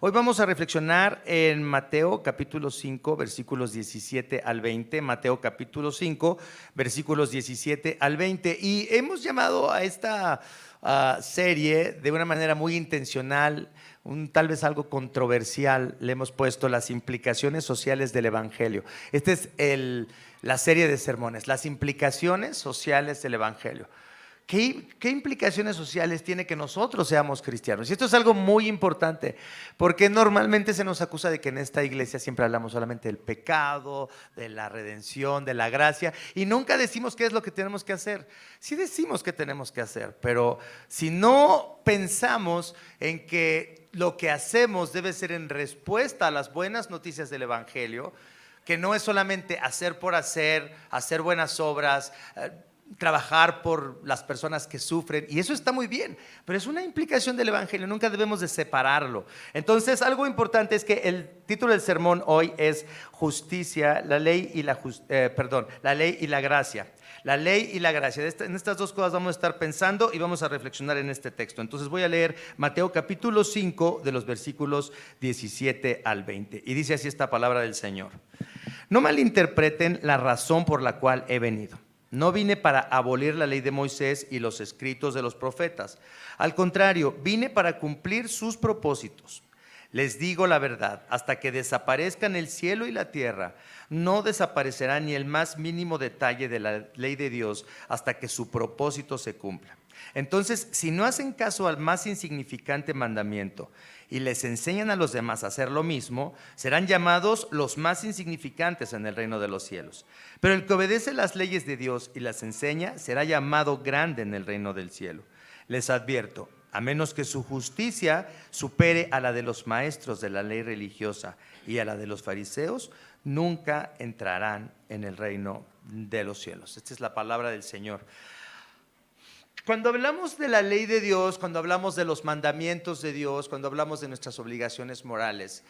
Hoy vamos a reflexionar en Mateo capítulo 5, versículos 17 al 20. Mateo capítulo 5, versículos 17 al 20. Y hemos llamado a esta serie de una manera muy intencional, tal vez algo controversial. Le hemos puesto las implicaciones sociales del Evangelio. Esta es la serie de sermones, las implicaciones sociales del Evangelio. ¿Qué implicaciones sociales tiene que nosotros seamos cristianos? Y esto es algo muy importante, porque normalmente se nos acusa de que en esta iglesia siempre hablamos solamente del pecado, de la redención, de la gracia, y nunca decimos qué es lo que tenemos que hacer. Sí decimos qué tenemos que hacer, pero si no pensamos en que lo que hacemos debe ser en respuesta a las buenas noticias del Evangelio, que no es solamente hacer por hacer buenas obras, trabajar por las personas que sufren, y eso está muy bien, pero es una implicación del Evangelio, nunca debemos de separarlo. Entonces, algo importante es que el título del sermón hoy es Justicia, la ley y la gracia. La ley y la gracia. En estas dos cosas vamos a estar pensando y vamos a reflexionar en este texto. Entonces voy a leer Mateo capítulo 5 de los versículos 17 al 20. Y dice así esta palabra del Señor: No malinterpreten la razón por la cual he venido. No vine para abolir la ley de Moisés y los escritos de los profetas. Al contrario, vine para cumplir sus propósitos. Les digo la verdad, hasta que desaparezcan el cielo y la tierra, no desaparecerá ni el más mínimo detalle de la ley de Dios hasta que su propósito se cumpla. Entonces, si no hacen caso al más insignificante mandamiento y les enseñan a los demás a hacer lo mismo, serán llamados los más insignificantes en el reino de los cielos. Pero el que obedece las leyes de Dios y las enseña será llamado grande en el reino del cielo. Les advierto, a menos que su justicia supere a la de los maestros de la ley religiosa y a la de los fariseos, nunca entrarán en el reino de los cielos. Esta es la palabra del Señor. Cuando hablamos de la ley de Dios, cuando hablamos de los mandamientos de Dios, cuando hablamos de nuestras obligaciones morales,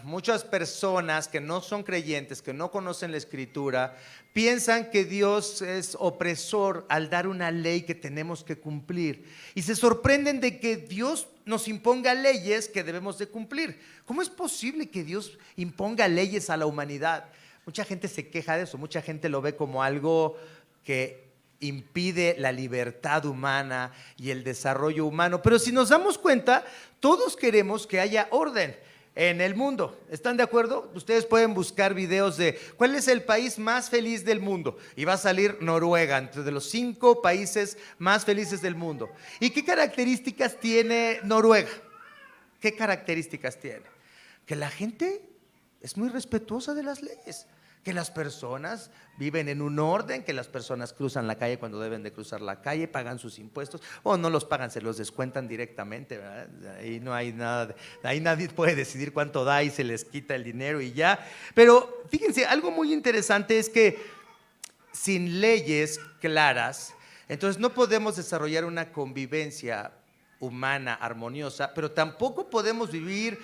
muchas personas que no son creyentes, que no conocen la Escritura, piensan que Dios es opresor al dar una ley que tenemos que cumplir, y se sorprenden de que Dios nos imponga leyes que debemos de cumplir. ¿Cómo es posible que Dios imponga leyes a la humanidad? Mucha gente se queja de eso, mucha gente lo ve como algo que impide la libertad humana y el desarrollo humano. Pero si nos damos cuenta, todos queremos que haya orden en el mundo. ¿Están de acuerdo? Ustedes pueden buscar videos de cuál es el país más feliz del mundo y va a salir Noruega, entre los 5 países más felices del mundo. ¿Y qué características tiene Noruega? ¿Qué características tiene? Que la gente es muy respetuosa de las leyes, que las personas viven en un orden, que las personas cruzan la calle cuando deben de cruzar la calle, pagan sus impuestos, o no los pagan, se los descuentan directamente, ¿verdad? Ahí no hay nada, ahí nadie puede decidir cuánto da y se les quita el dinero y ya. Pero fíjense, algo muy interesante es que sin leyes claras, entonces no podemos desarrollar una convivencia humana armoniosa, pero tampoco podemos vivir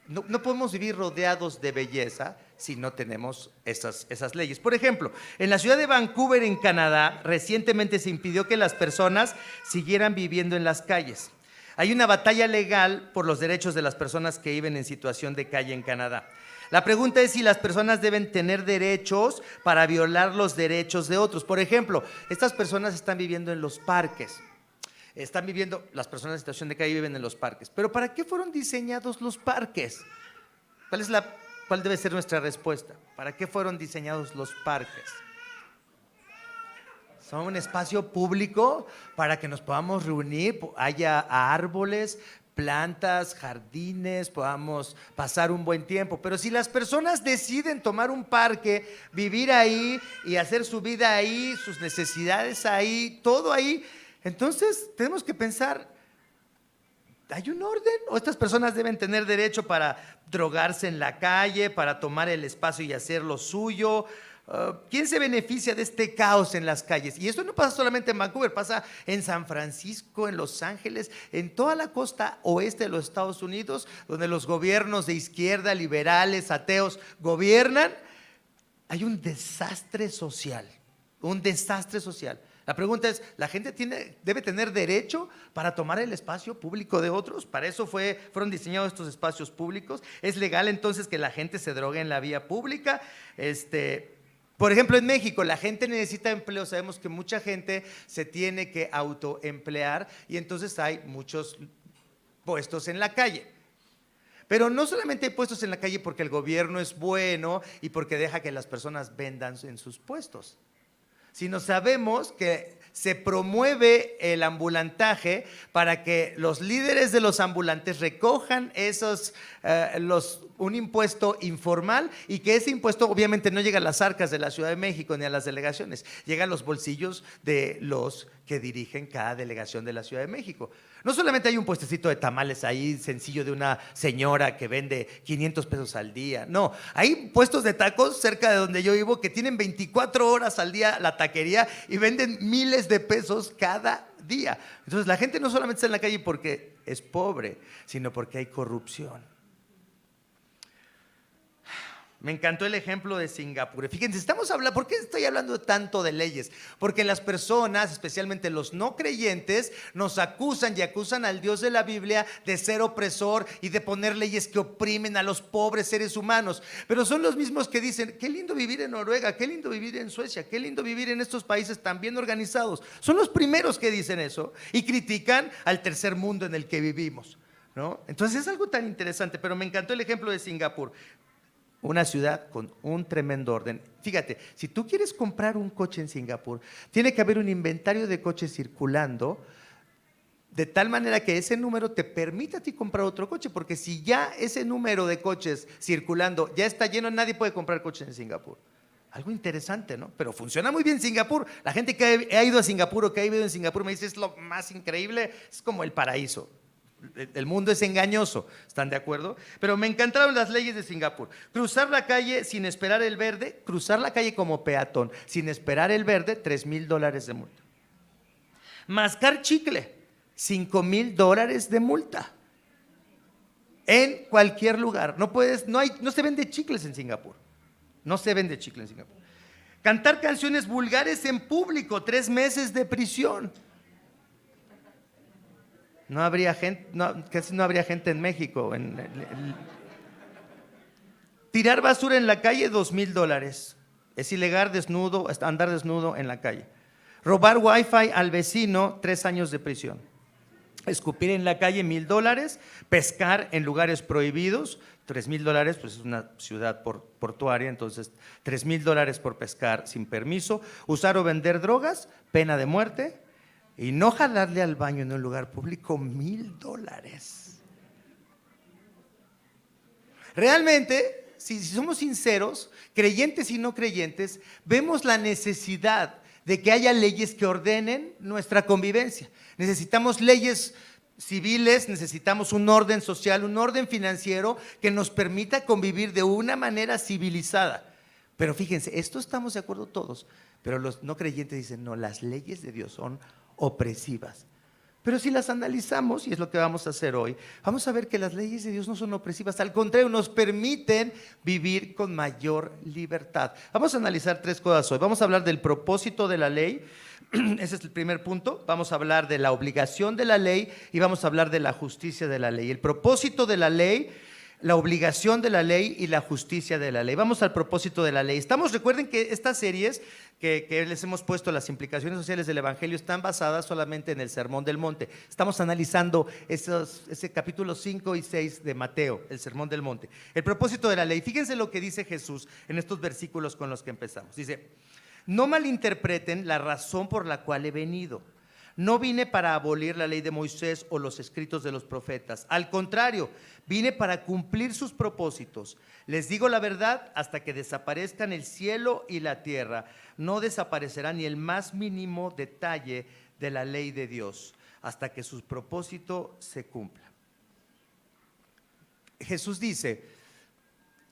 no podemos vivir rodeados de belleza si no tenemos esas leyes. Por ejemplo, en la ciudad de Vancouver, en Canadá, recientemente se impidió que las personas siguieran viviendo en las calles. Hay una batalla legal por los derechos de las personas que viven en situación de calle en Canadá. La pregunta es si las personas deben tener derechos para violar los derechos de otros. Por ejemplo, estas personas están viviendo en los parques. Las personas en situación de calle viven en los parques. Pero ¿para qué fueron diseñados los parques? ¿Cuál debe ser nuestra respuesta? ¿Para qué fueron diseñados los parques? Son un espacio público para que nos podamos reunir, haya árboles, plantas, jardines, podamos pasar un buen tiempo. Pero si las personas deciden tomar un parque, vivir ahí y hacer su vida ahí, sus necesidades ahí, todo ahí, entonces tenemos que pensar, ¿hay un orden? ¿O estas personas deben tener derecho para drogarse en la calle, para tomar el espacio y hacer lo suyo? ¿Quién se beneficia de este caos en las calles? Y esto no pasa solamente en Vancouver, pasa en San Francisco, en Los Ángeles, en toda la costa oeste de los Estados Unidos, donde los gobiernos de izquierda, liberales, ateos, gobiernan. Hay un desastre social, un desastre social. La pregunta es, ¿la gente debe tener derecho para tomar el espacio público de otros? Para eso fueron diseñados estos espacios públicos. ¿Es legal entonces que la gente se drogue en la vía pública? Por ejemplo, en México, la gente necesita empleo. Sabemos que mucha gente se tiene que autoemplear y entonces hay muchos puestos en la calle. Pero no solamente hay puestos en la calle porque el gobierno es bueno y porque deja que las personas vendan en sus puestos, sino sabemos que se promueve el ambulantaje para que los líderes de los ambulantes recojan un impuesto informal y que ese impuesto obviamente no llega a las arcas de la Ciudad de México ni a las delegaciones, llega a los bolsillos de los que dirigen cada delegación de la Ciudad de México. No solamente hay un puestecito de tamales ahí sencillo de una señora que vende 500 pesos al día, no, hay puestos de tacos cerca de donde yo vivo que tienen 24 horas al día la taquería y venden miles de pesos cada día. Entonces la gente no solamente está en la calle porque es pobre, sino porque hay corrupción. Me encantó el ejemplo de Singapur. Fíjense, ¿por qué estoy hablando tanto de leyes? Porque las personas, especialmente los no creyentes, nos acusan y acusan al Dios de la Biblia de ser opresor y de poner leyes que oprimen a los pobres seres humanos. Pero son los mismos que dicen, qué lindo vivir en Noruega, qué lindo vivir en Suecia, qué lindo vivir en estos países tan bien organizados. Son los primeros que dicen eso y critican al tercer mundo en el que vivimos, ¿no? Entonces es algo tan interesante, pero me encantó el ejemplo de Singapur. Una ciudad con un tremendo orden. Fíjate, si tú quieres comprar un coche en Singapur, tiene que haber un inventario de coches circulando de tal manera que ese número te permita a ti comprar otro coche, porque si ya ese número de coches circulando ya está lleno, nadie puede comprar coches en Singapur. Algo interesante, ¿no? Pero funciona muy bien Singapur. La gente que ha ido a Singapur o que ha vivido en Singapur me dice, es lo más increíble, es como el paraíso. El mundo es engañoso, ¿están de acuerdo? Pero me encantaron las leyes de Singapur. Cruzar la calle sin esperar el verde, cruzar la calle como peatón sin esperar el verde, $3,000 de multa. Mascar chicle, $5,000 de multa. En cualquier lugar. No se vende chicles en Singapur. No se vende chicle en Singapur. Cantar canciones vulgares en público, 3 meses de prisión. No habría gente, casi no habría gente en México. Tirar basura en la calle, $2,000. Es ilegal andar desnudo en la calle. Robar wifi al vecino, 3 años de prisión. Escupir en la calle, $1,000. Pescar en lugares prohibidos, $3,000, pues es una ciudad portuaria, entonces $3,000 por pescar sin permiso. Usar o vender drogas, pena de muerte. Y no jalarle al baño en un lugar público, $1,000. Realmente, si somos sinceros, creyentes y no creyentes, vemos la necesidad de que haya leyes que ordenen nuestra convivencia. Necesitamos leyes civiles, necesitamos un orden social, un orden financiero que nos permita convivir de una manera civilizada. Pero fíjense, esto estamos de acuerdo todos, pero los no creyentes dicen, no, las leyes de Dios son opresivas. Pero si las analizamos, y es lo que vamos a hacer hoy, vamos a ver que las leyes de Dios no son opresivas, al contrario, nos permiten vivir con mayor libertad. Vamos a analizar 3 cosas hoy. Vamos a hablar del propósito de la ley, ese es el primer punto. Vamos a hablar de la obligación de la ley y vamos a hablar de la justicia de la ley. El propósito de la ley, la obligación de la ley y la justicia de la ley. Vamos al propósito de la ley. Recuerden que estas series que les hemos puesto, las implicaciones sociales del Evangelio, están basadas solamente en el Sermón del Monte. Estamos analizando ese capítulo 5 y 6 de Mateo, el Sermón del Monte. El propósito de la ley. Fíjense lo que dice Jesús en estos versículos con los que empezamos. Dice, no malinterpreten la razón por la cual he venido. No vine para abolir la ley de Moisés o los escritos de los profetas. Al contrario, vine para cumplir sus propósitos. Les digo la verdad, hasta que desaparezcan el cielo y la tierra, no desaparecerá ni el más mínimo detalle de la ley de Dios, hasta que su propósito se cumpla. Jesús dice,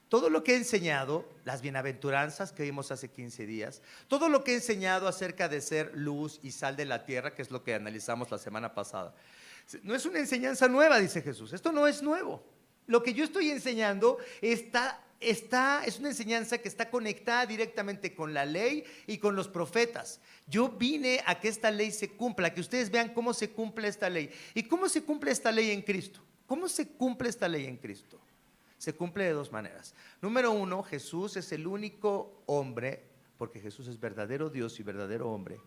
todo lo que he enseñado, las bienaventuranzas que vimos hace 15 días, todo lo que he enseñado acerca de ser luz y sal de la tierra, que es lo que analizamos la semana pasada, no es una enseñanza nueva, dice Jesús. Esto no es nuevo. Lo que yo estoy enseñando está es una enseñanza que está conectada directamente con la ley y con los profetas. Yo vine a que esta ley se cumpla, a que ustedes vean cómo se cumple esta ley. ¿Y cómo se cumple esta ley en Cristo? ¿Cómo se cumple esta ley en Cristo? Se cumple de dos maneras. Número uno, Jesús es el único hombre, porque Jesús es verdadero Dios y verdadero hombre,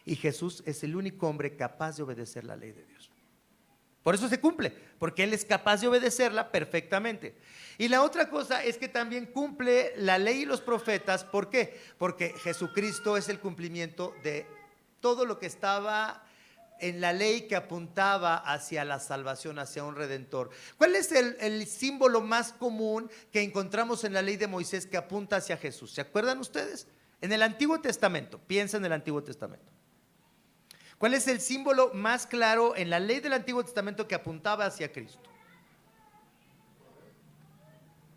y Jesús es el único hombre capaz de obedecer la ley de Dios. Por eso se cumple, porque Él es capaz de obedecerla perfectamente. Y la otra cosa es que también cumple la ley y los profetas. ¿Por qué? Porque Jesucristo es el cumplimiento de todo lo que estaba en la ley que apuntaba hacia la salvación, hacia un redentor. ¿Cuál es el símbolo más común que encontramos en la ley de Moisés que apunta hacia Jesús? ¿Se acuerdan ustedes? En el Antiguo Testamento, piensa en el Antiguo Testamento. ¿Cuál es el símbolo más claro en la ley del Antiguo Testamento que apuntaba hacia Cristo?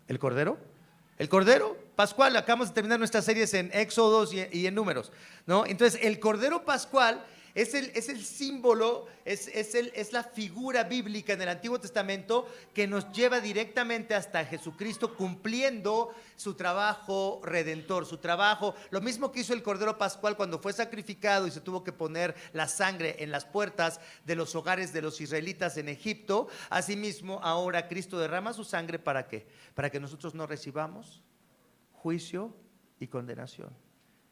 ¿El Cordero? El Cordero Pascual. Acabamos de terminar nuestras series en Éxodos y en Números, ¿no? Entonces, el Cordero Pascual es el símbolo, es la figura bíblica en el Antiguo Testamento que nos lleva directamente hasta Jesucristo cumpliendo su trabajo redentor, su trabajo, lo mismo que hizo el Cordero Pascual cuando fue sacrificado y se tuvo que poner la sangre en las puertas de los hogares de los israelitas en Egipto. Asimismo, ahora Cristo derrama su sangre, ¿para qué? Para que nosotros no recibamos juicio y condenación.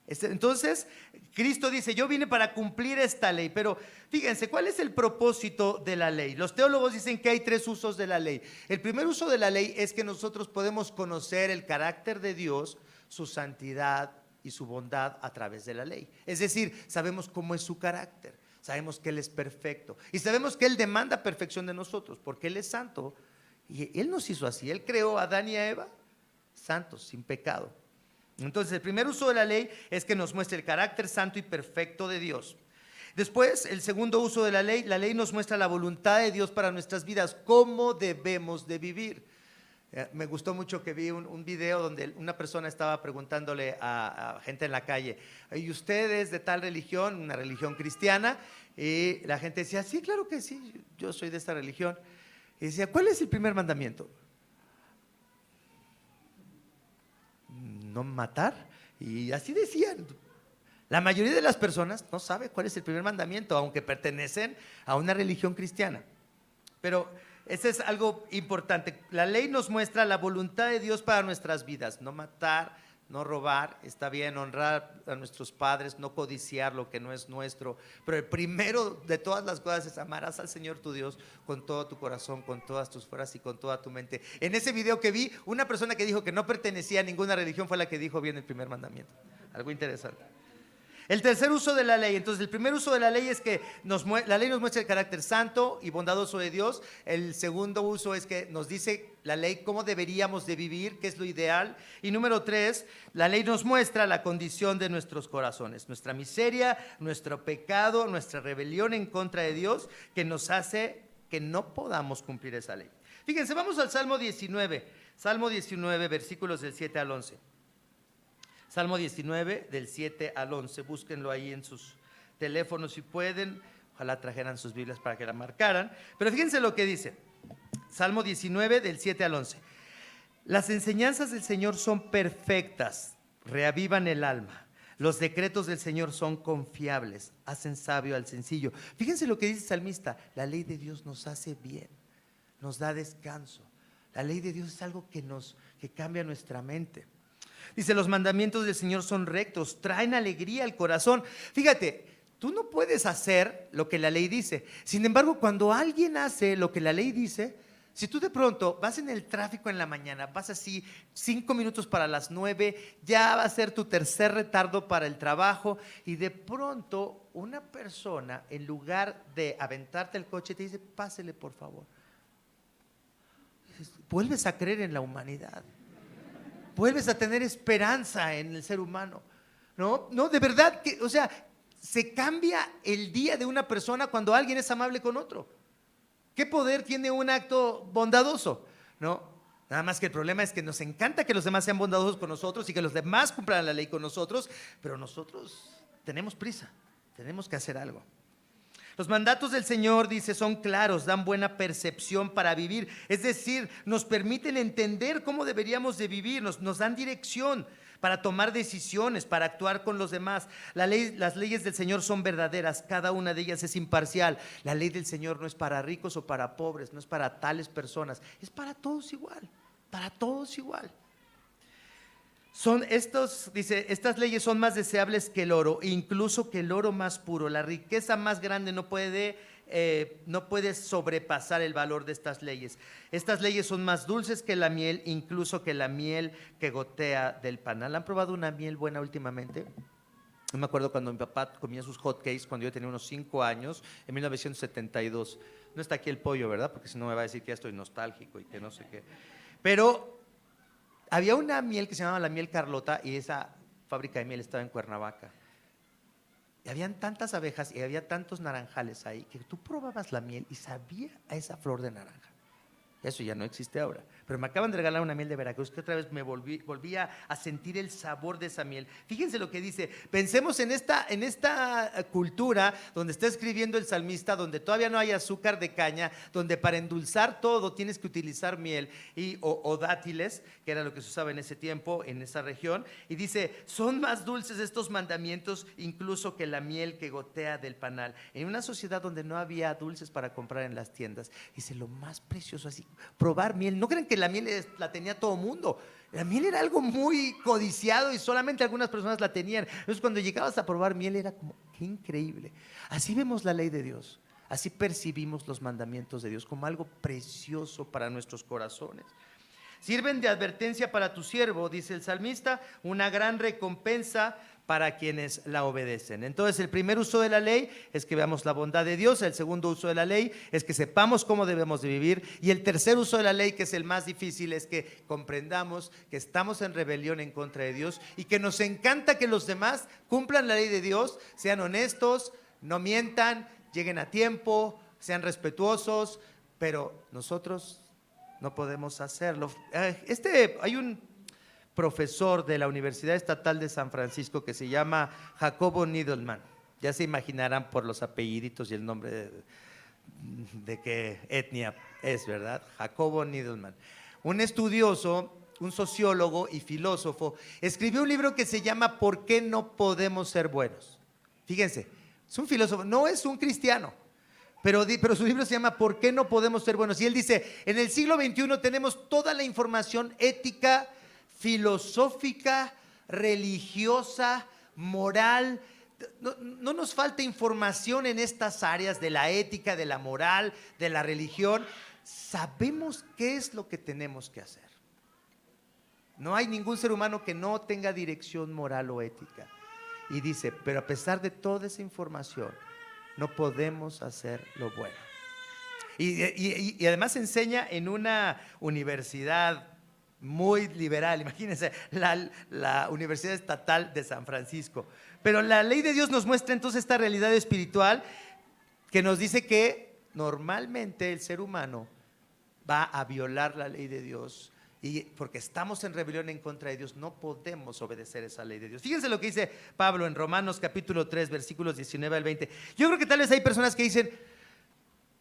Entonces, Cristo dice, yo vine para cumplir esta ley. Pero fíjense, ¿cuál es el propósito de la ley? Los teólogos dicen que hay tres usos de la ley. El primer uso de la ley es que nosotros podemos conocer el carácter de Dios, su santidad y su bondad a través de la ley. Es decir, sabemos cómo es su carácter, sabemos que Él es perfecto y sabemos que Él demanda perfección de nosotros porque Él es santo y Él nos hizo así. Él creó a Adán y a Eva santos, sin pecado. Entonces, el primer uso de la ley es que nos muestra el carácter santo y perfecto de Dios. Después, el segundo uso de la ley nos muestra la voluntad de Dios para nuestras vidas, cómo debemos de vivir. Me gustó mucho que vi un video donde una persona estaba preguntándole a gente en la calle, ¿y usted es de tal religión, una religión cristiana? Y la gente decía, sí, claro que sí, yo soy de esta religión. Y decía, ¿cuál es el primer mandamiento? No matar. Y así decían. La mayoría de las personas no sabe cuál es el primer mandamiento, aunque pertenecen a una religión cristiana. Pero eso es algo importante. La ley nos muestra la voluntad de Dios para nuestras vidas. No matar, no robar, está bien, honrar a nuestros padres, no codiciar lo que no es nuestro. Pero el primero de todas las cosas es amarás al Señor tu Dios con todo tu corazón, con todas tus fuerzas y con toda tu mente. En ese video que vi, una persona que dijo que no pertenecía a ninguna religión fue la que dijo bien el primer mandamiento. Algo interesante. El tercer uso de la ley. Entonces, el primer uso de la ley es que la ley nos muestra el carácter santo y bondadoso de Dios. El segundo uso es que nos dice la ley cómo deberíamos de vivir, qué es lo ideal. Y número tres, la ley nos muestra la condición de nuestros corazones, nuestra miseria, nuestro pecado, nuestra rebelión en contra de Dios, que nos hace que no podamos cumplir esa ley. Fíjense, vamos al Salmo 19. Salmo 19, versículos del 7 al 11. Salmo 19, del 7 al 11, búsquenlo ahí en sus teléfonos si pueden, ojalá trajeran sus Biblias para que la marcaran, pero fíjense lo que dice, Salmo 19, del 7 al 11, las enseñanzas del Señor son perfectas, reavivan el alma, los decretos del Señor son confiables, hacen sabio al sencillo. Fíjense lo que dice el salmista, la ley de Dios nos hace bien, nos da descanso, la ley de Dios es algo que cambia nuestra mente. Dice, los mandamientos del Señor son rectos, traen alegría al corazón. Fíjate, tú no puedes hacer lo que la ley dice. Sin embargo, cuando alguien hace lo que la ley dice, si tú de pronto vas en el tráfico en la mañana, vas así 5 minutos para las 9, ya va a ser tu tercer retardo para el trabajo y de pronto una persona, en lugar de aventarte el coche, te dice, pásele por favor. Vuelves a creer en la humanidad. Vuelves a tener esperanza en el ser humano, ¿no? No, de verdad que, o sea, se cambia el día de una persona cuando alguien es amable con otro. ¿Qué poder tiene un acto bondadoso? ¿No? Nada más que el problema es que nos encanta que los demás sean bondadosos con nosotros y que los demás cumplan la ley con nosotros, pero nosotros tenemos prisa, tenemos que hacer algo. Los mandatos del Señor, dice, son claros, dan buena percepción para vivir. Es decir, nos permiten entender cómo deberíamos de vivir, nos dan dirección para tomar decisiones, para actuar con los demás. Las leyes del Señor son verdaderas, cada una de ellas es imparcial. La ley del Señor no es para ricos o para pobres, no es para tales personas, es para todos igual, para todos igual. Dice, estas leyes son más deseables que el oro, incluso que el oro más puro. La riqueza más grande no puede sobrepasar el valor de estas leyes. Estas leyes son más dulces que la miel, incluso que la miel que gotea del panal. ¿Han probado una miel buena últimamente? Yo me acuerdo cuando mi papá comía sus hot cakes cuando yo tenía unos 5 años, en 1972. No está aquí el pollo, ¿verdad? Porque si no me va a decir que ya estoy nostálgico y que no sé qué. Pero había una miel que se llamaba la miel Carlota y esa fábrica de miel estaba en Cuernavaca. Y habían tantas abejas y había tantos naranjales ahí que tú probabas la miel y sabía a esa flor de naranja. Eso ya no existe ahora. Pero me acaban de regalar una miel de Veracruz que otra vez me volvía a sentir el sabor de esa miel. Fíjense lo que dice. Pensemos en esta cultura donde está escribiendo el salmista, donde todavía no hay azúcar de caña, donde para endulzar todo tienes que utilizar miel o dátiles, que era lo que se usaba en ese tiempo, en esa región. Y dice, son más dulces estos mandamientos incluso que la miel que gotea del panal. En una sociedad donde no había dulces para comprar en las tiendas, dice, lo más precioso así, probar miel. No creen que la miel la tenía todo mundo. La miel era algo muy codiciado y solamente algunas personas la tenían. Entonces cuando llegabas a probar miel era como, qué increíble. Así vemos la ley de Dios, así percibimos los mandamientos de Dios como algo precioso para nuestros corazones. Sirven de advertencia para tu siervo, dice el salmista, una gran recompensa para quienes la obedecen. Entonces el primer uso de la ley es que veamos la bondad de Dios, el segundo uso de la ley es que sepamos cómo debemos de vivir y el tercer uso de la ley, que es el más difícil, es que comprendamos que estamos en rebelión en contra de Dios y que nos encanta que los demás cumplan la ley de Dios, sean honestos, no mientan, lleguen a tiempo, sean respetuosos, pero nosotros no podemos hacerlo. Hay un profesor de la Universidad Estatal de San Francisco que se llama Jacobo Needleman. Ya se imaginarán por los apelliditos y el nombre de qué etnia es, ¿verdad? Jacobo Needleman. Un estudioso, un sociólogo y filósofo, escribió un libro que se llama ¿Por qué no podemos ser buenos? Fíjense, es un filósofo, no es un cristiano. Pero su libro se llama ¿Por qué no podemos ser buenos? Y él dice, en el siglo XXI tenemos toda la información ética, filosófica, religiosa, moral. No nos falta información en estas áreas de la ética, de la moral, de la religión. Sabemos qué es lo que tenemos que hacer. No hay ningún ser humano que no tenga dirección moral o ética. Y dice, pero a pesar de toda esa información, no podemos hacer lo bueno. Y además enseña en una universidad muy liberal, imagínense, la Universidad Estatal de San Francisco. Pero la ley de Dios nos muestra entonces esta realidad espiritual que nos dice que normalmente el ser humano va a violar la ley de Dios. Y porque estamos en rebelión en contra de Dios, no podemos obedecer esa ley de Dios. Fíjense lo que dice Pablo en Romanos capítulo 3, versículos 19 al 20. Yo creo que tal vez hay personas que dicen,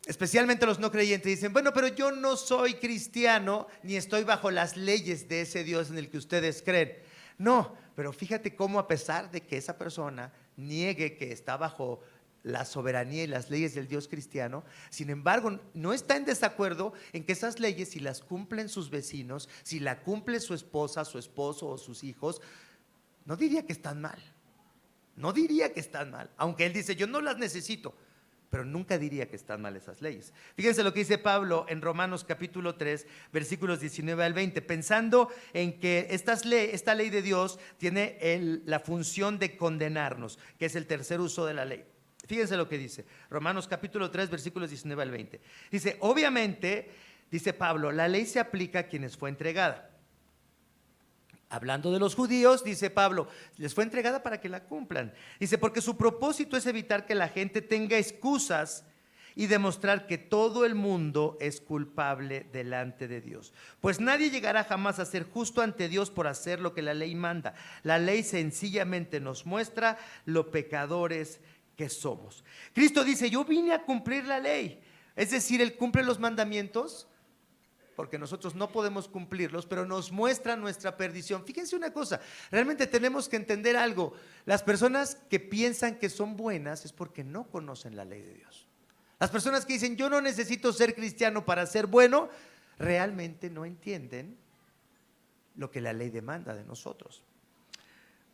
especialmente los no creyentes, dicen, bueno, pero yo no soy cristiano ni estoy bajo las leyes de ese Dios en el que ustedes creen. No, pero fíjate cómo a pesar de que esa persona niegue que está bajo la soberanía y las leyes del Dios cristiano, sin embargo, no está en desacuerdo en que esas leyes, si las cumplen sus vecinos, si la cumple su esposa, su esposo o sus hijos, no diría que están mal. No diría que están mal, aunque él dice, yo no las necesito, pero nunca diría que están mal esas leyes. Fíjense lo que dice Pablo en Romanos capítulo 3, versículos 19 al 20, pensando en que esta ley de Dios tiene la función de condenarnos, que es el tercer uso de la ley. Fíjense lo que dice Romanos capítulo 3, versículos 19 al 20. Dice, obviamente, dice Pablo, la ley se aplica a quienes fue entregada. Hablando de los judíos, dice Pablo, les fue entregada para que la cumplan. Dice, porque su propósito es evitar que la gente tenga excusas y demostrar que todo el mundo es culpable delante de Dios. Pues nadie llegará jamás a ser justo ante Dios por hacer lo que la ley manda. La ley sencillamente nos muestra lo pecadores que somos. Cristo dice, yo vine a cumplir la ley. Es decir, Él cumple los mandamientos porque nosotros no podemos cumplirlos, pero nos muestra nuestra perdición. Fíjense una cosa, realmente tenemos que entender algo. Las personas que piensan que son buenas es porque no conocen la ley de Dios. Las personas que dicen, yo no necesito ser cristiano para ser bueno, realmente no entienden lo que la ley demanda de nosotros.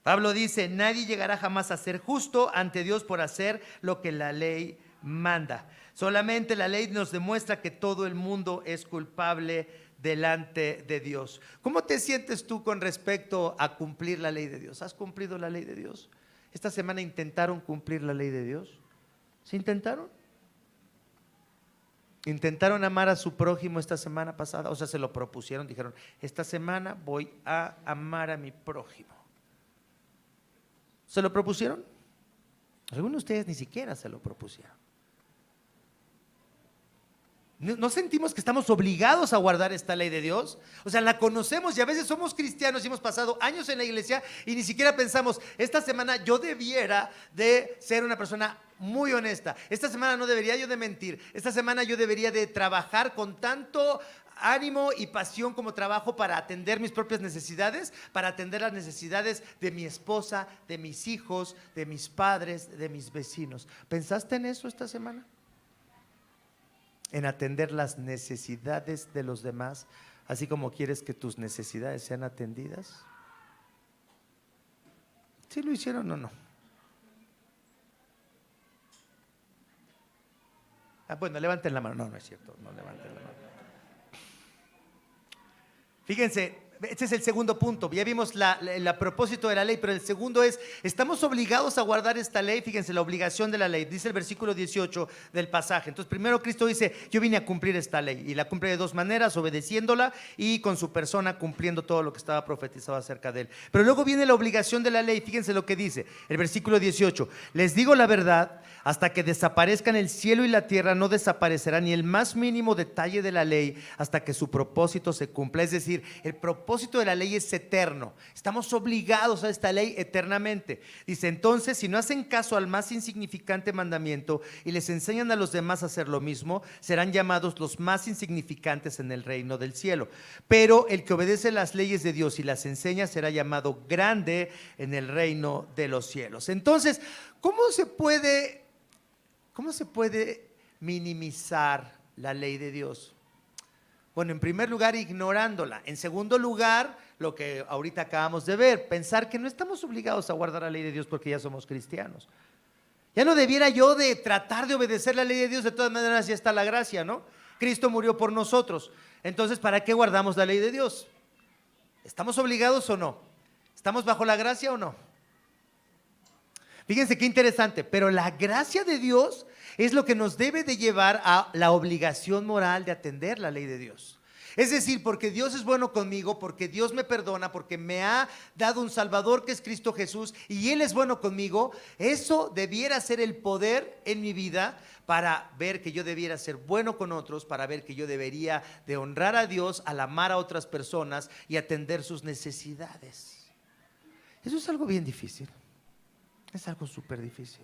Pablo dice, nadie llegará jamás a ser justo ante Dios por hacer lo que la ley manda. Solamente la ley nos demuestra que todo el mundo es culpable delante de Dios. ¿Cómo te sientes tú con respecto a cumplir la ley de Dios? ¿Has cumplido la ley de Dios? ¿Esta semana intentaron cumplir la ley de Dios? ¿Sí intentaron? ¿Intentaron amar a su prójimo esta semana pasada? O sea, se lo propusieron, dijeron, esta semana voy a amar a mi prójimo. ¿Se lo propusieron? Algunos de ustedes ni siquiera se lo propusieron. ¿No sentimos que estamos obligados a guardar esta ley de Dios? O sea, la conocemos y a veces somos cristianos y hemos pasado años en la iglesia y ni siquiera pensamos, esta semana yo debiera de ser una persona muy honesta, esta semana no debería yo de mentir, esta semana yo debería de trabajar con tanto ánimo y pasión como trabajo para atender mis propias necesidades, para atender las necesidades de mi esposa, de mis hijos, de mis padres, de mis vecinos. ¿Pensaste en eso esta semana? En atender las necesidades de los demás, así como quieres que tus necesidades sean atendidas. ¿Sí lo hicieron o no? Bueno, levanten la mano. No, no es cierto, no levanten la mano. Fíjense, este es el segundo punto. Ya vimos el propósito de la ley, pero el segundo es, estamos obligados a guardar esta ley. Fíjense, la obligación de la ley, dice el versículo 18 del pasaje. Entonces primero Cristo dice, yo vine a cumplir esta ley, y la cumple de dos maneras, obedeciéndola y con su persona cumpliendo todo lo que estaba profetizado acerca de él. Pero luego viene la obligación de la ley. Fíjense lo que dice el versículo 18, les digo la verdad, hasta que desaparezcan el cielo y la tierra, no desaparecerá ni el más mínimo detalle de la ley hasta que su propósito se cumpla. Es decir, el propósito de la ley es eterno. Estamos obligados a esta ley eternamente. Dice, entonces, si no hacen caso al más insignificante mandamiento y les enseñan a los demás a hacer lo mismo, serán llamados los más insignificantes en el reino del cielo. Pero el que obedece las leyes de Dios y las enseña será llamado grande en el reino de los cielos. Entonces, ¿cómo se puede minimizar la ley de Dios? Bueno, en primer lugar, ignorándola. En segundo lugar, lo que ahorita acabamos de ver, pensar que no estamos obligados a guardar la ley de Dios porque ya somos cristianos. Ya no debiera yo de tratar de obedecer la ley de Dios, de todas maneras ya está la gracia, ¿no? Cristo murió por nosotros. Entonces, ¿para qué guardamos la ley de Dios? ¿Estamos obligados o no? ¿Estamos bajo la gracia o no? Fíjense qué interesante, pero la gracia de Dios es lo que nos debe de llevar a la obligación moral de atender la ley de Dios. Es decir, porque Dios es bueno conmigo, porque Dios me perdona, porque me ha dado un Salvador que es Cristo Jesús y Él es bueno conmigo, eso debiera ser el poder en mi vida para ver que yo debiera ser bueno con otros, para ver que yo debería de honrar a Dios al amar a otras personas y atender sus necesidades. Eso es algo bien difícil. Es algo súper difícil.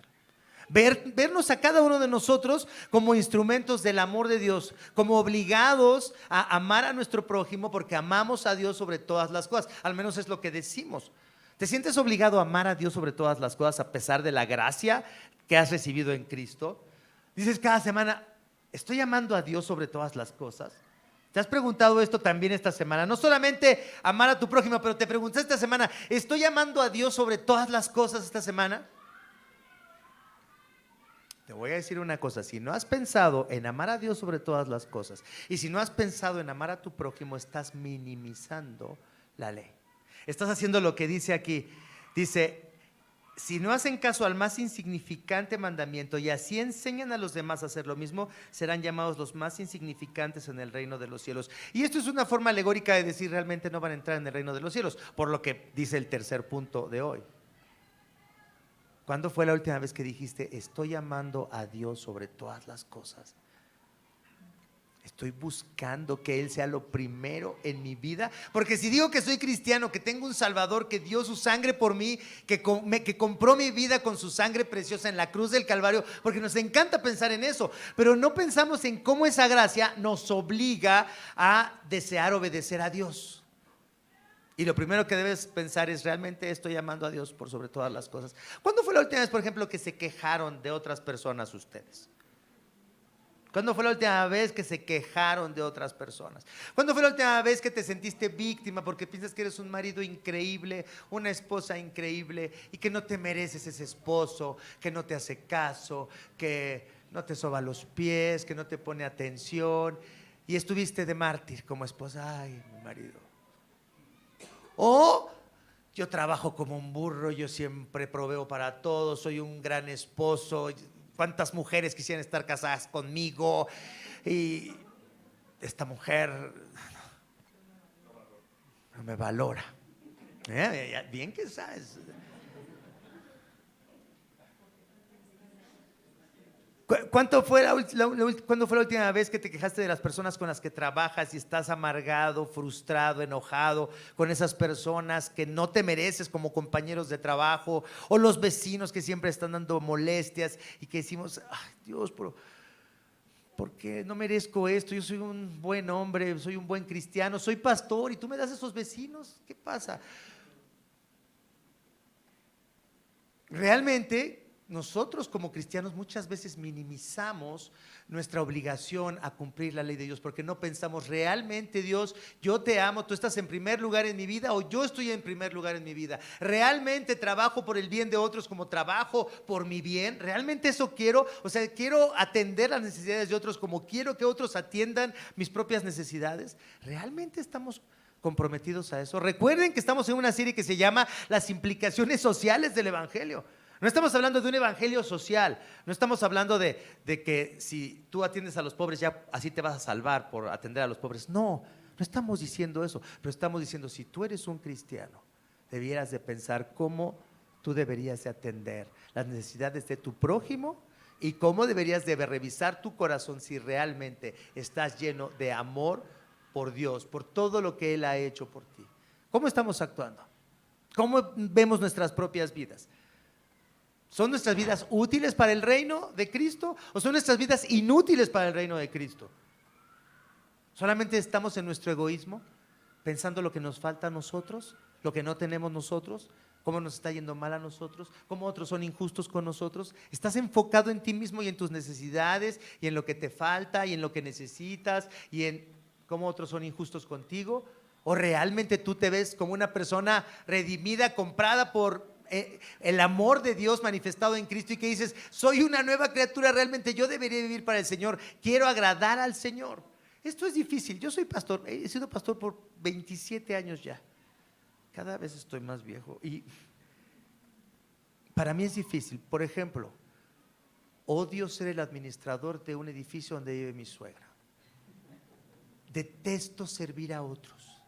Vernos a cada uno de nosotros como instrumentos del amor de Dios, como obligados a amar a nuestro prójimo porque amamos a Dios sobre todas las cosas. Al menos es lo que decimos. ¿Te sientes obligado a amar a Dios sobre todas las cosas a pesar de la gracia que has recibido en Cristo? Dices cada semana, ¿estoy amando a Dios sobre todas las cosas? ¿Te has preguntado esto también esta semana? No solamente amar a tu prójimo, pero te preguntaste esta semana, ¿estoy amando a Dios sobre todas las cosas esta semana? Te voy a decir una cosa, si no has pensado en amar a Dios sobre todas las cosas y si no has pensado en amar a tu prójimo, estás minimizando la ley. Estás haciendo lo que dice aquí. Dice, si no hacen caso al más insignificante mandamiento y así enseñan a los demás a hacer lo mismo, serán llamados los más insignificantes en el reino de los cielos. Y esto es una forma alegórica de decir realmente no van a entrar en el reino de los cielos, por lo que dice el tercer punto de hoy. ¿Cuándo fue la última vez que dijiste, estoy amando a Dios sobre todas las cosas? Estoy buscando que Él sea lo primero en mi vida, porque si digo que soy cristiano, que tengo un Salvador que dio su sangre por mí, que compró mi vida con su sangre preciosa en la cruz del Calvario, porque nos encanta pensar en eso, pero no pensamos en cómo esa gracia nos obliga a desear obedecer a Dios. Y lo primero que debes pensar es: ¿realmente estoy amando a Dios por sobre todas las cosas? ¿Cuándo fue la última vez, por ejemplo, que se quejaron de otras personas ustedes? ¿Cuándo fue la última vez que se quejaron de otras personas? ¿Cuándo fue la última vez que te sentiste víctima porque piensas que eres un marido increíble, una esposa increíble y que no te mereces ese esposo, que no te hace caso, que no te soba los pies, que no te pone atención, y estuviste de mártir como esposa? Ay, mi marido. O: yo trabajo como un burro, yo siempre proveo para todos, soy un gran esposo. ¿Cuántas mujeres quisieran estar casadas conmigo? Y esta mujer no me valora. Bien que sabes. ¿Cuándo fue la última vez que te quejaste de las personas con las que trabajas y estás amargado, frustrado, enojado con esas personas que no te mereces como compañeros de trabajo, o los vecinos que siempre están dando molestias y que decimos: ay, Dios, pero ¿por qué no merezco esto? Yo soy un buen hombre, soy un buen cristiano, soy pastor y tú me das esos vecinos? ¿Qué pasa? Realmente nosotros como cristianos muchas veces minimizamos nuestra obligación a cumplir la ley de Dios, porque no pensamos: realmente, Dios, yo te amo, tú estás en primer lugar en mi vida, o yo estoy en primer lugar en mi vida. Realmente trabajo por el bien de otros como trabajo por mi bien. Realmente eso quiero, o sea, quiero atender las necesidades de otros como quiero que otros atiendan mis propias necesidades. ¿Realmente estamos comprometidos a eso? Recuerden que estamos en una serie que se llama Las implicaciones sociales del Evangelio. No estamos hablando de un evangelio social, no estamos hablando de que si tú atiendes a los pobres ya así te vas a salvar por atender a los pobres. No estamos diciendo eso, pero estamos diciendo: si tú eres un cristiano, debieras de pensar cómo tú deberías de atender las necesidades de tu prójimo y cómo deberías de revisar tu corazón si realmente estás lleno de amor por Dios, por todo lo que Él ha hecho por ti. ¿Cómo estamos actuando? ¿Cómo vemos nuestras propias vidas? ¿Son nuestras vidas útiles para el reino de Cristo o son nuestras vidas inútiles para el reino de Cristo? ¿Solamente estamos en nuestro egoísmo, pensando lo que nos falta a nosotros, lo que no tenemos nosotros, cómo nos está yendo mal a nosotros, cómo otros son injustos con nosotros? ¿Estás enfocado en ti mismo y en tus necesidades y en lo que te falta y en lo que necesitas y en cómo otros son injustos contigo? ¿O realmente tú te ves como una persona redimida, comprada por el amor de Dios manifestado en Cristo, y que dices: soy una nueva criatura, realmente yo debería vivir para el Señor, quiero agradar al Señor? Esto es difícil. Yo soy pastor, he sido pastor por 27 años ya, cada vez estoy más viejo, y para mí es difícil. Por ejemplo, odio ser el administrador de un edificio donde vive mi suegra. Detesto servir a otros,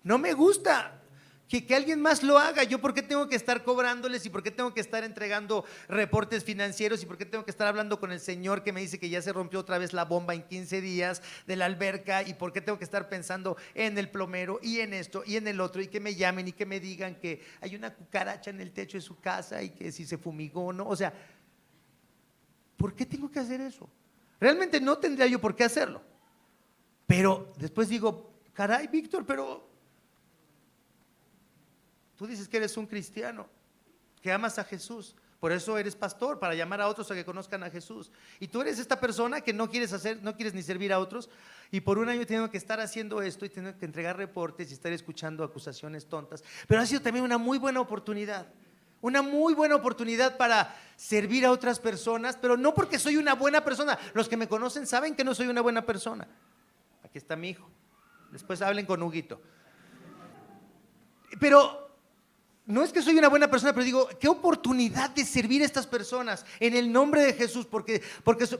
no me gusta que alguien más lo haga. ¿Yo por qué tengo que estar cobrándoles? ¿Y por qué tengo que estar entregando reportes financieros? ¿Y por qué tengo que estar hablando con el señor que me dice que ya se rompió otra vez la bomba en 15 días de la alberca? ¿Y por qué tengo que estar pensando en el plomero y en esto y en el otro? Y que me llamen y que me digan que hay una cucaracha en el techo de su casa y que si se fumigó o no. O sea, ¿por qué tengo que hacer eso? Realmente no tendría yo por qué hacerlo. Pero después digo: caray, Víctor, pero tú dices que eres un cristiano, que amas a Jesús, por eso eres pastor, para llamar a otros a que conozcan a Jesús. Y tú eres esta persona que no quieres ni servir a otros, y por un año tengo que estar haciendo esto y tengo que entregar reportes y estar escuchando acusaciones tontas. Pero ha sido también una muy buena oportunidad para servir a otras personas, pero no porque soy una buena persona. Los que me conocen saben que no soy una buena persona. Aquí está mi hijo, después hablen con Huguito. Pero no es que soy una buena persona, pero digo: qué oportunidad de servir a estas personas en el nombre de Jesús,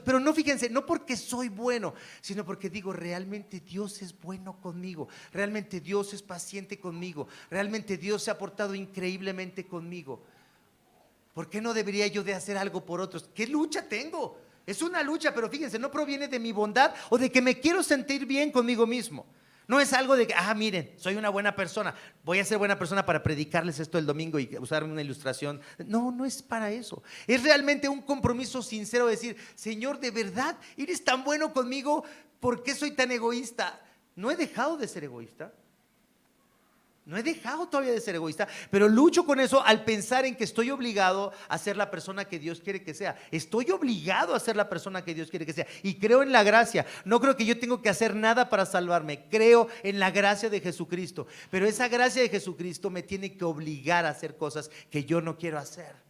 pero no, fíjense, no porque soy bueno, sino porque digo: realmente Dios es bueno conmigo, realmente Dios es paciente conmigo, realmente Dios se ha portado increíblemente conmigo. ¿Por qué no debería yo de hacer algo por otros? ¿Qué lucha tengo? Es una lucha, pero fíjense, no proviene de mi bondad o de que me quiero sentir bien conmigo mismo. No es algo de que, miren, soy una buena persona, voy a ser buena persona para predicarles esto el domingo y usar una ilustración. No, no es para eso. Es realmente un compromiso sincero de decir, Señor, de verdad, eres tan bueno conmigo, ¿por qué soy tan egoísta? No he dejado de ser egoísta. No he dejado todavía de ser egoísta, pero lucho con eso al pensar en que estoy obligado a ser la persona que Dios quiere que sea. Estoy obligado a ser la persona que Dios quiere que sea. Y creo en la gracia. No creo que yo tengo que hacer nada para salvarme. Creo en la gracia de Jesucristo. Pero esa gracia de Jesucristo me tiene que obligar a hacer cosas que yo no quiero hacer.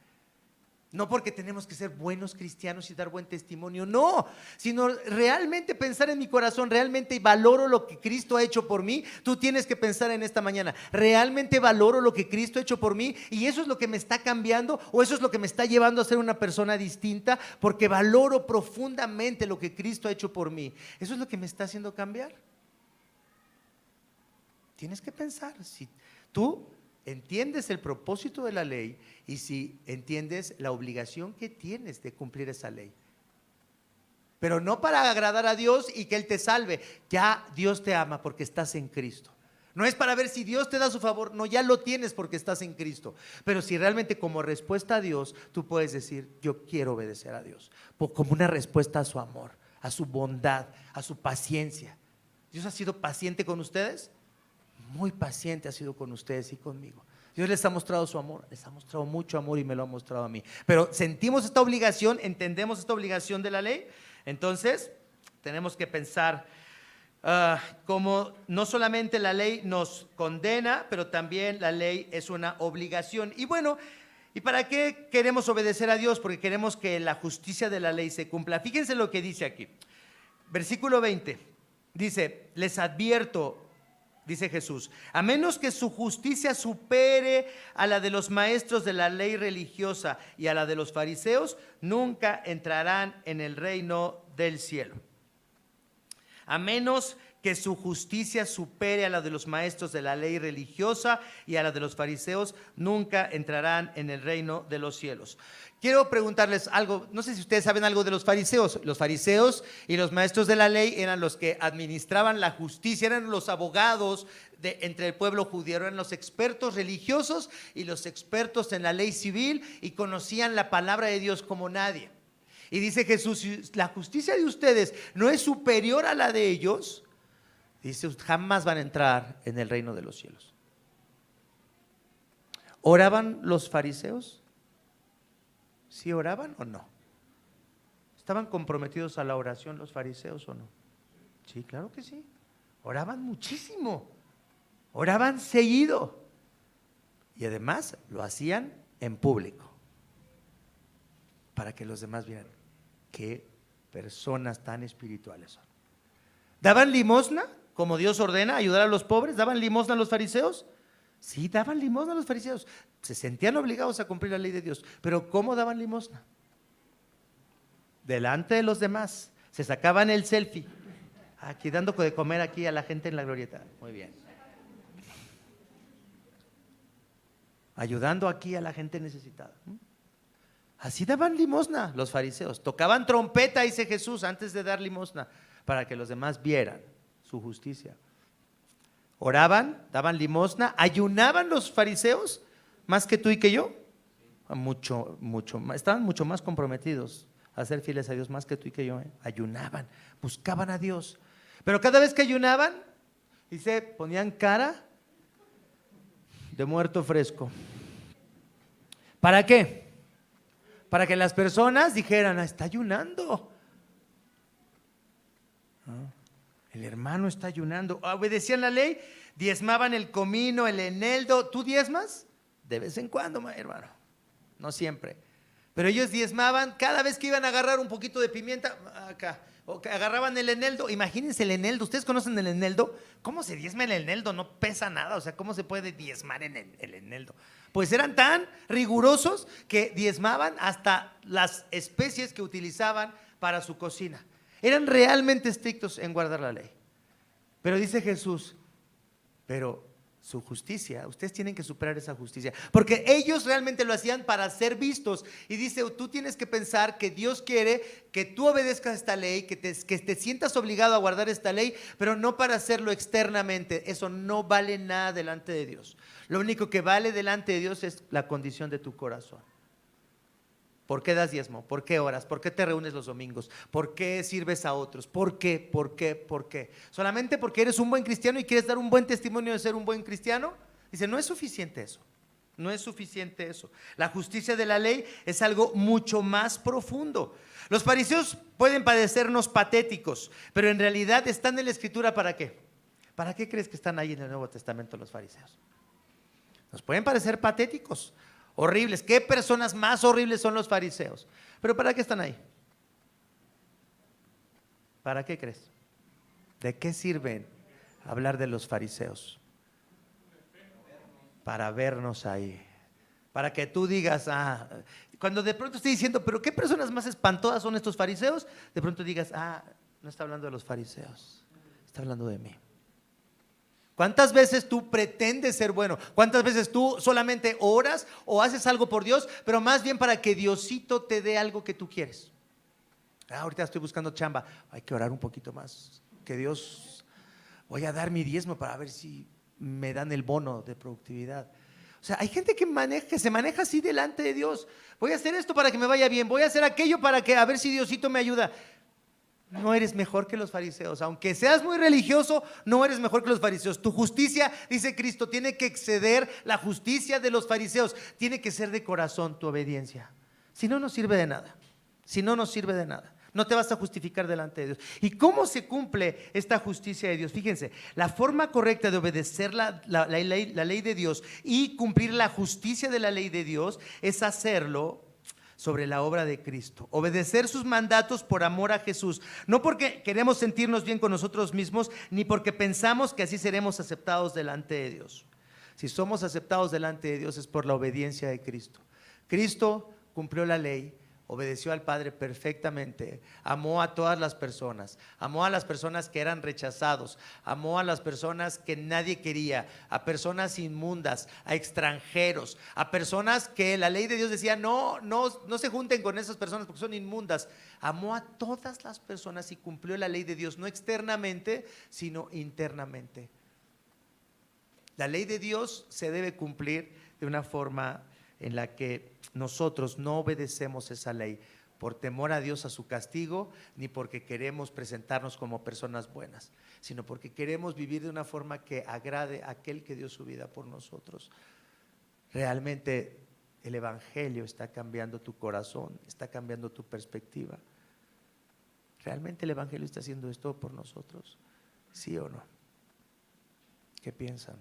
No porque tenemos que ser buenos cristianos y dar buen testimonio, no, sino realmente pensar en mi corazón, realmente valoro lo que Cristo ha hecho por mí. Tú tienes que pensar en esta mañana, realmente valoro lo que Cristo ha hecho por mí, y eso es lo que me está cambiando, o eso es lo que me está llevando a ser una persona distinta, porque valoro profundamente lo que Cristo ha hecho por mí. Eso es lo que me está haciendo cambiar. Tienes que pensar, si tú entiendes el propósito de la ley y si entiendes la obligación que tienes de cumplir esa ley, pero no para agradar a Dios y que Él te salve. Ya Dios te ama porque estás en Cristo. No es para ver si Dios te da su favor, no, ya lo tienes porque estás en Cristo. Pero si realmente como respuesta a Dios, tú puedes decir, yo quiero obedecer a Dios, como una respuesta a su amor, a su bondad, a su paciencia. ¿Dios ha sido paciente con ustedes? Muy paciente ha sido con ustedes y conmigo. Dios les ha mostrado su amor, les ha mostrado mucho amor y me lo ha mostrado a mí. Pero sentimos esta obligación, entendemos esta obligación de la ley. Entonces tenemos que pensar como no solamente la ley nos condena, pero también la ley es una obligación. Y bueno, ¿y para qué queremos obedecer a Dios? Porque queremos que la justicia de la ley se cumpla. Fíjense lo que dice aquí, versículo 20, dice, les advierto, dice Jesús, a menos que su justicia supere a la de los maestros de la ley religiosa y a la de los fariseos, nunca entrarán en el reino del cielo. A menos que su justicia supere a la de los maestros de la ley religiosa y a la de los fariseos, nunca entrarán en el reino de los cielos. Quiero preguntarles algo, no sé si ustedes saben algo de los fariseos. Los fariseos y los maestros de la ley eran los que administraban la justicia, eran los abogados entre el pueblo judío, eran los expertos religiosos y los expertos en la ley civil, y conocían la palabra de Dios como nadie. Y dice Jesús, si la justicia de ustedes no es superior a la de ellos, dice, jamás van a entrar en el reino de los cielos. ¿Oraban los fariseos? ¿Sí oraban o no? ¿Estaban comprometidos a la oración los fariseos o no? Sí, claro que sí. Oraban muchísimo, oraban seguido, y además lo hacían en público para que los demás vieran qué personas tan espirituales son. ¿Daban limosna como Dios ordena, ayudar a los pobres? ¿Daban limosna a los fariseos? Sí, daban limosna a los fariseos. Se sentían obligados a cumplir la ley de Dios. Pero ¿cómo daban limosna? Delante de los demás. Se sacaban el selfie. Aquí dando de comer aquí a la gente en la glorieta. Muy bien. Ayudando aquí a la gente necesitada. Así daban limosna los fariseos. Tocaban trompeta, dice Jesús, antes de dar limosna, para que los demás vieran su justicia. Oraban, daban limosna, ayunaban los fariseos más que tú y que yo. Mucho más, estaban mucho más comprometidos a ser fieles a Dios más que tú y que yo. Ayunaban, buscaban a Dios. Pero cada vez que ayunaban, dice, ponían cara de muerto fresco. ¿Para qué? Para que las personas dijeran, está ayunando. El hermano está ayunando. Obedecían la ley, diezmaban el comino, el eneldo. ¿Tú diezmas? De vez en cuando, hermano, no siempre. Pero ellos diezmaban cada vez que iban a agarrar un poquito de pimienta, acá, o que agarraban el eneldo. Imagínense el eneldo, ¿ustedes conocen el eneldo? ¿Cómo se diezma el eneldo? No pesa nada, o sea, ¿cómo se puede diezmar en el eneldo? Pues eran tan rigurosos que diezmaban hasta las especies que utilizaban para su cocina. Eran realmente estrictos en guardar la ley. Pero dice Jesús, pero su justicia. Ustedes tienen que superar esa justicia, porque ellos realmente lo hacían para ser vistos. Y dice, tú tienes que pensar que Dios quiere que tú obedezcas esta ley, que te sientas obligado a guardar esta ley, pero no para hacerlo externamente. Eso no vale nada delante de Dios. Lo único que vale delante de Dios es la condición de tu corazón. ¿Por qué das diezmo? ¿Por qué oras? ¿Por qué te reúnes los domingos? ¿Por qué sirves a otros? ¿Por qué? ¿Por qué? ¿Por qué? ¿Solamente porque eres un buen cristiano y quieres dar un buen testimonio de ser un buen cristiano? Dice, no es suficiente eso. No es suficiente eso. La justicia de la ley es algo mucho más profundo. Los fariseos pueden parecernos patéticos, pero en realidad están en la Escritura ¿para qué? ¿Para qué crees que están ahí en el Nuevo Testamento los fariseos? Nos pueden parecer patéticos, horribles. ¿Qué personas más horribles son los fariseos? Pero ¿para qué están ahí? ¿Para qué crees? ¿De qué sirven hablar de los fariseos? Para vernos ahí. Para que tú digas, cuando de pronto estoy diciendo, pero ¿qué personas más espantosas son estos fariseos? De pronto digas, no está hablando de los fariseos, está hablando de mí. ¿Cuántas veces tú pretendes ser bueno? ¿Cuántas veces tú solamente oras o haces algo por Dios, pero más bien para que Diosito te dé algo que tú quieres? Ahorita estoy buscando chamba, hay que orar un poquito más, que Dios, voy a dar mi diezmo para ver si me dan el bono de productividad. O sea, hay gente que se maneja así delante de Dios. Voy a hacer esto para que me vaya bien, voy a hacer aquello para que a ver si Diosito me ayuda. No eres mejor que los fariseos. Aunque seas muy religioso, no eres mejor que los fariseos. Tu justicia, dice Cristo, tiene que exceder la justicia de los fariseos. Tiene que ser de corazón tu obediencia. Si no, no sirve de nada. Si no, no sirve de nada. No te vas a justificar delante de Dios. ¿Y cómo se cumple esta justicia de Dios? Fíjense, la forma correcta de obedecer la ley de Dios y cumplir la justicia de la ley de Dios es hacerlo sobre la obra de Cristo, obedecer sus mandatos por amor a Jesús, no porque queremos sentirnos bien con nosotros mismos, ni porque pensamos que así seremos aceptados delante de Dios. Si somos aceptados delante de Dios es por la obediencia de Cristo. Cristo cumplió la ley, obedeció al Padre perfectamente, amó a todas las personas, amó a las personas que eran rechazados, amó a las personas que nadie quería, a personas inmundas, a extranjeros, a personas que la ley de Dios decía no se junten con esas personas porque son inmundas. Amó a todas las personas y cumplió la ley de Dios, no externamente, sino internamente. La ley de Dios se debe cumplir de una forma en la que nosotros no obedecemos esa ley por temor a Dios, a su castigo, ni porque queremos presentarnos como personas buenas, sino porque queremos vivir de una forma que agrade a aquel que dio su vida por nosotros. Realmente el Evangelio está cambiando tu corazón, está cambiando tu perspectiva. ¿Realmente el Evangelio está haciendo esto por nosotros? ¿Sí o no? ¿Qué piensan?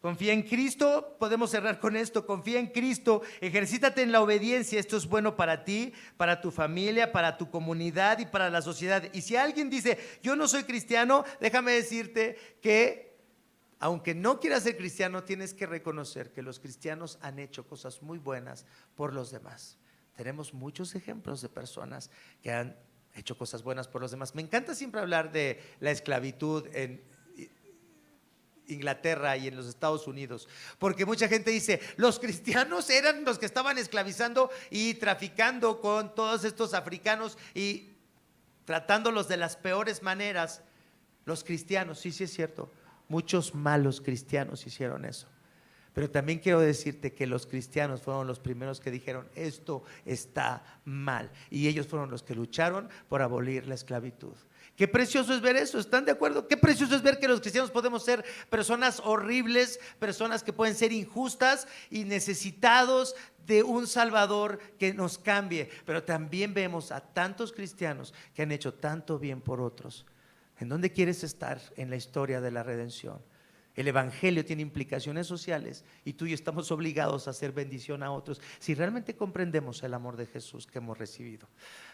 Confía en Cristo, podemos cerrar con esto, confía en Cristo, ejercítate en la obediencia, esto es bueno para ti, para tu familia, para tu comunidad y para la sociedad. Y si alguien dice, yo no soy cristiano, déjame decirte que aunque no quieras ser cristiano, tienes que reconocer que los cristianos han hecho cosas muy buenas por los demás. Tenemos muchos ejemplos de personas que han hecho cosas buenas por los demás. Me encanta siempre hablar de la esclavitud en Inglaterra y en los Estados Unidos, porque mucha gente dice, los cristianos eran los que estaban esclavizando y traficando con todos estos africanos y tratándolos de las peores maneras. Los cristianos, sí es cierto, muchos malos cristianos hicieron eso, pero también quiero decirte que los cristianos fueron los primeros que dijeron, esto está mal, y ellos fueron los que lucharon por abolir la esclavitud. Qué precioso es ver eso, ¿están de acuerdo? Qué precioso es ver que los cristianos podemos ser personas horribles, personas que pueden ser injustas y necesitados de un Salvador que nos cambie. Pero también vemos a tantos cristianos que han hecho tanto bien por otros. ¿En dónde quieres estar en la historia de la redención? El Evangelio tiene implicaciones sociales y tú y yo estamos obligados a hacer bendición a otros si realmente comprendemos el amor de Jesús que hemos recibido.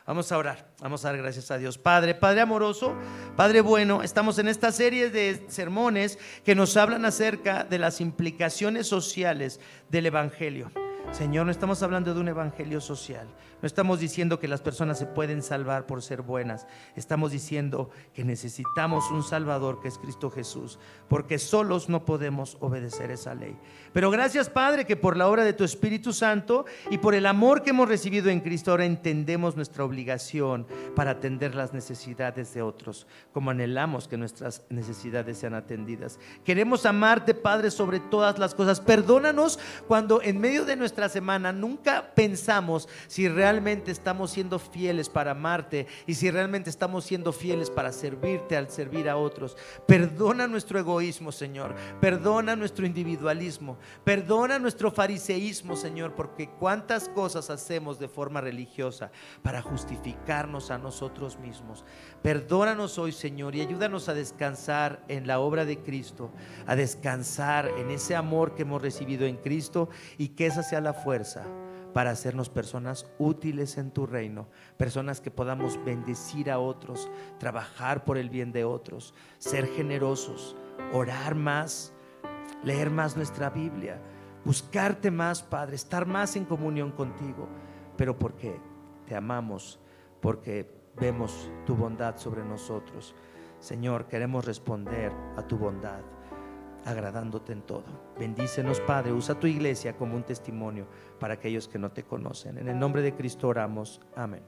Vamos a orar, vamos a dar gracias a Dios. Padre amoroso, Padre bueno, estamos en esta serie de sermones que nos hablan acerca de las implicaciones sociales del Evangelio. Señor, no estamos hablando de un evangelio social. No estamos diciendo que las personas se pueden salvar por ser buenas. Estamos diciendo que necesitamos un Salvador, que es Cristo Jesús, porque solos no podemos obedecer esa ley. Pero gracias, Padre, que por la obra de tu Espíritu Santo y por el amor que hemos recibido en Cristo, ahora entendemos nuestra obligación para atender las necesidades de otros, como anhelamos que nuestras necesidades sean atendidas. Queremos amarte, Padre, sobre todas las cosas. Perdónanos cuando en medio de nuestra semana nunca pensamos si realmente estamos siendo fieles para amarte y si realmente estamos siendo fieles para servirte al servir a otros. Perdona nuestro egoísmo, Señor. Perdona nuestro individualismo. Perdona nuestro fariseísmo, Señor, porque cuántas cosas hacemos de forma religiosa para justificarnos a nosotros mismos. Perdónanos hoy, Señor, y ayúdanos a descansar en la obra de Cristo, a descansar en ese amor que hemos recibido en Cristo, y que esa sea la fuerza para hacernos personas útiles en tu reino, personas que podamos bendecir a otros, trabajar por el bien de otros, ser generosos, orar más, leer más nuestra Biblia, buscarte más, Padre, estar más en comunión contigo, pero porque te amamos, porque vemos tu bondad sobre nosotros. Señor, queremos responder a tu bondad, agradándote en todo. Bendícenos, Padre, usa tu iglesia como un testimonio para aquellos que no te conocen. En el nombre de Cristo oramos, amén.